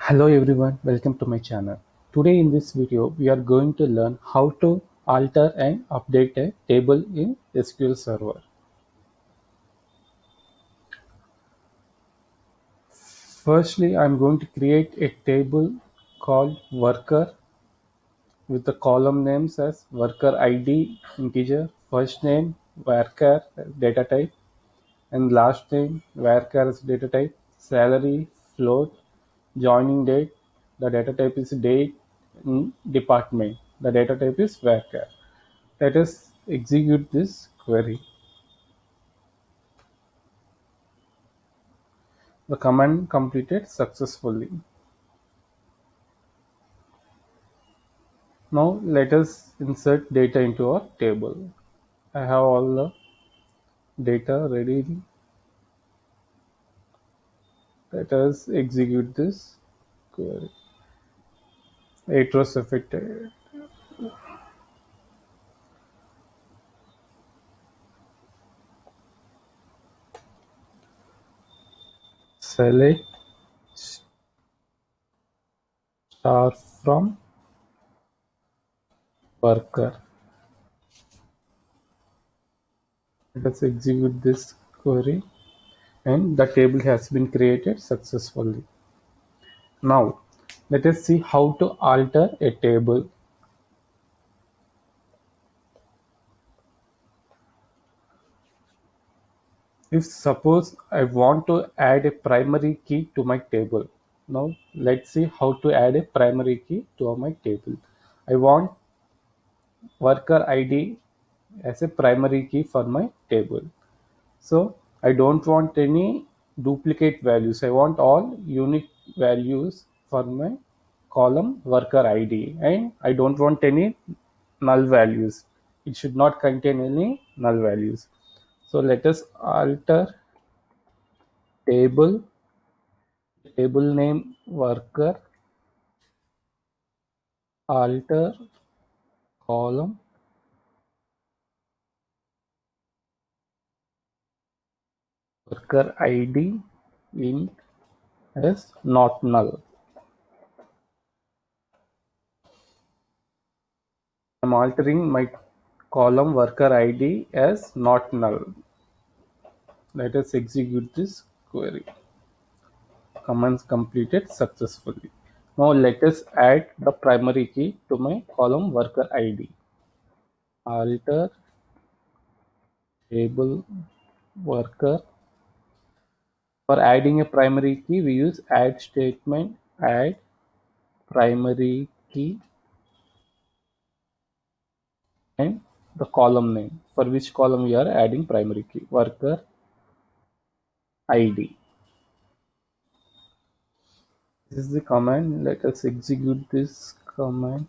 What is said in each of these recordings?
Hello everyone, welcome to my channel. Today in this video we are going to learn how to alter and update a table in SQL Server. Firstly, I am going to create a table called worker with the column names as worker ID integer, first name varchar data type, and last name varchar as data type, salary float, joining date, the data type is date, department, the data type is varchar. Let us execute this query. The command completed successfully. Now let us insert data into our table. I have all the data ready. Let us execute this query. It was affected. Select star from worker. Let us execute this query and the table has been created successfully. Now let us see how to alter a table. If suppose I want to add a primary key to my table. Now let's see how to add a primary key to my table. I want worker ID as a primary key for my table. So I don't want any duplicate values. I want all unique values for my column worker ID, and I don't want any null values. It should not contain any null values. So let us alter table name worker, alter column worker ID int as not null. I'm altering my column worker ID as not null. Let us execute this query. Commands completed successfully. Now let us add the primary key to my column worker ID. Alter table worker. For adding a primary key, we use add statement, add primary key, and the column name. For which column we are adding primary key? Worker ID. This is the command. Let us execute this command,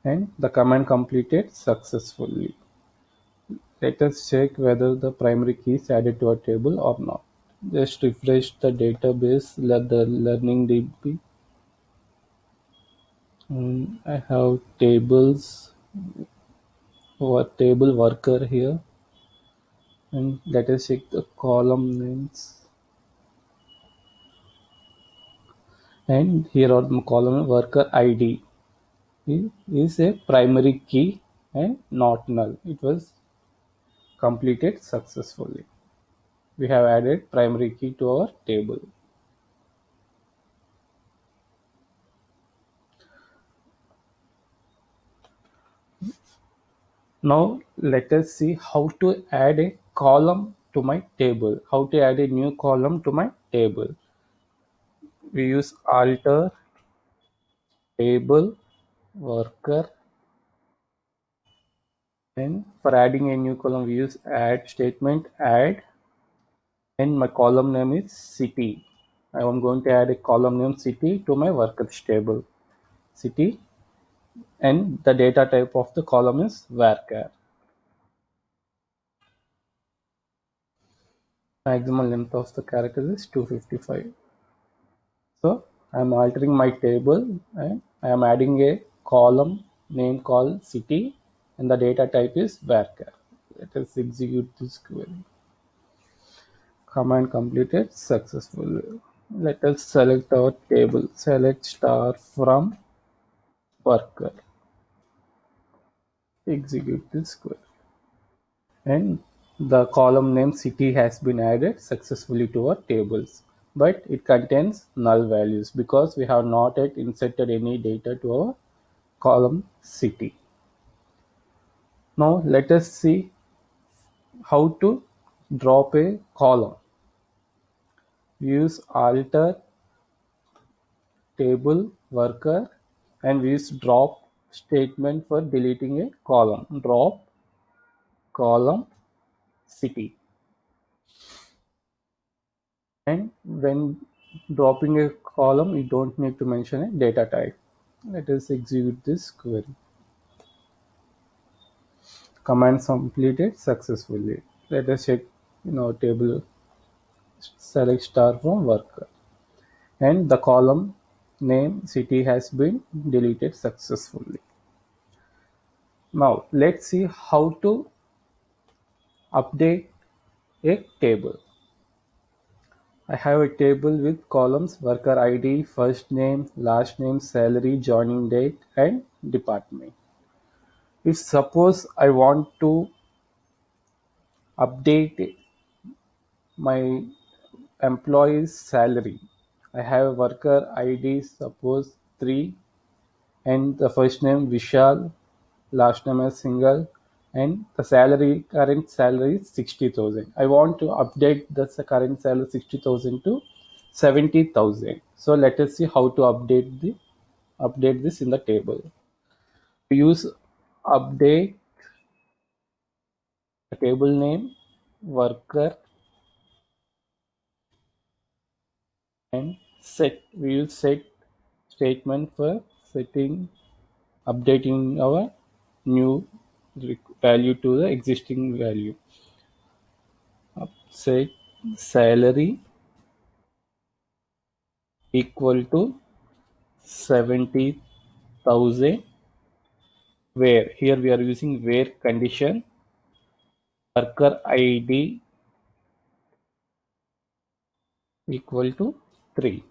and the command completed successfully. Let us check whether the primary key is added to our table or not. Just refresh the database, let the learning DB. I have table worker here, and let us check the column names. And here are the column worker ID is a primary key and not null. It was completed successfully. We have added primary key to our table. Now let us see how to add a column to my table. How to add a new column to my table. We use alter table worker, and for adding a new column we use add statement, add, and my column name is city. I am going to add a column name city to my workers table. City, and the data type of the column is varchar. Maximum length of the character is 255. So I am altering my table and I am adding a column name called city, and the data type is varchar. Let us execute this query. Command completed successfully. Let us select our table. Select star from worker. Execute this query. And the column name city has been added successfully to our tables. But it contains null values because we have not yet inserted any data to our column city. Now let us see how to drop a column. Use alter table worker and we use drop statement for deleting a column. Drop column city. And when dropping a column, you don't need to mention a data type. Let us execute this query. Command completed successfully. Let us check table select star from worker. And the column name city has been deleted successfully. Now let's see how to update a table. I have a table with columns worker ID, first name, last name, salary, joining date, and department. If suppose I want to update my employee's salary, I have worker ID suppose 3 and the first name Vishal, last name is single, and the salary current salary is 60,000. I want to update the current salary 60,000 to 70,000. So let us see how to update this in the table. We use update the table name worker and set. We use set statement for setting updating our new value to the existing value. Set salary equal to 70,000 where here we are using where condition worker id equal to 3.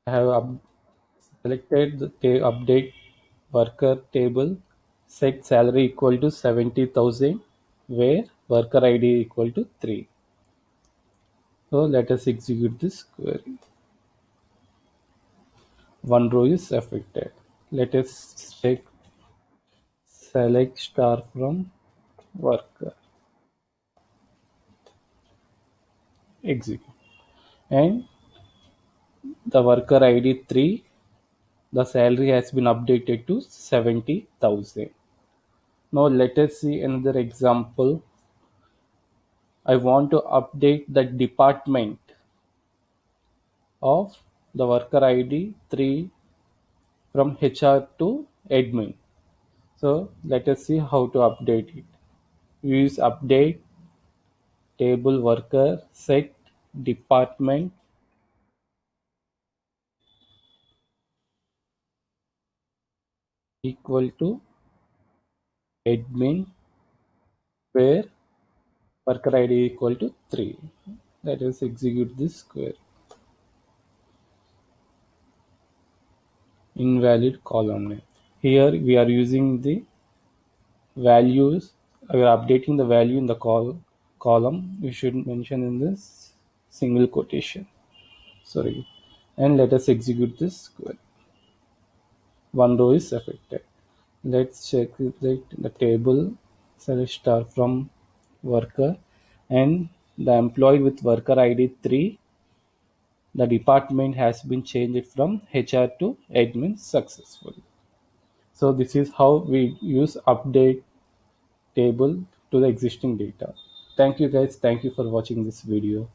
I have selected the update worker table set salary equal to 70,000 where worker id equal to 3. So let us execute this query. One row is affected. Let us check select star from worker. Execute. And the worker ID 3, the salary has been updated to 70,000. Now let us see another example. I want to update the department of the worker ID 3 from HR to admin. So let us see how to update it. Use update table worker set department equal to admin where worker ID equal to 3. Let us execute this query. Invalid column name. Here we are using the values. We are updating the value in the column. We should mention in this single quotation. Sorry. And let us execute this query. One row is affected. Let's check the table select star from worker and the employee with worker ID 3. The department has been changed from HR to admin successfully. So this is how we use update table to the existing data. Thank you guys. Thank you for watching this video.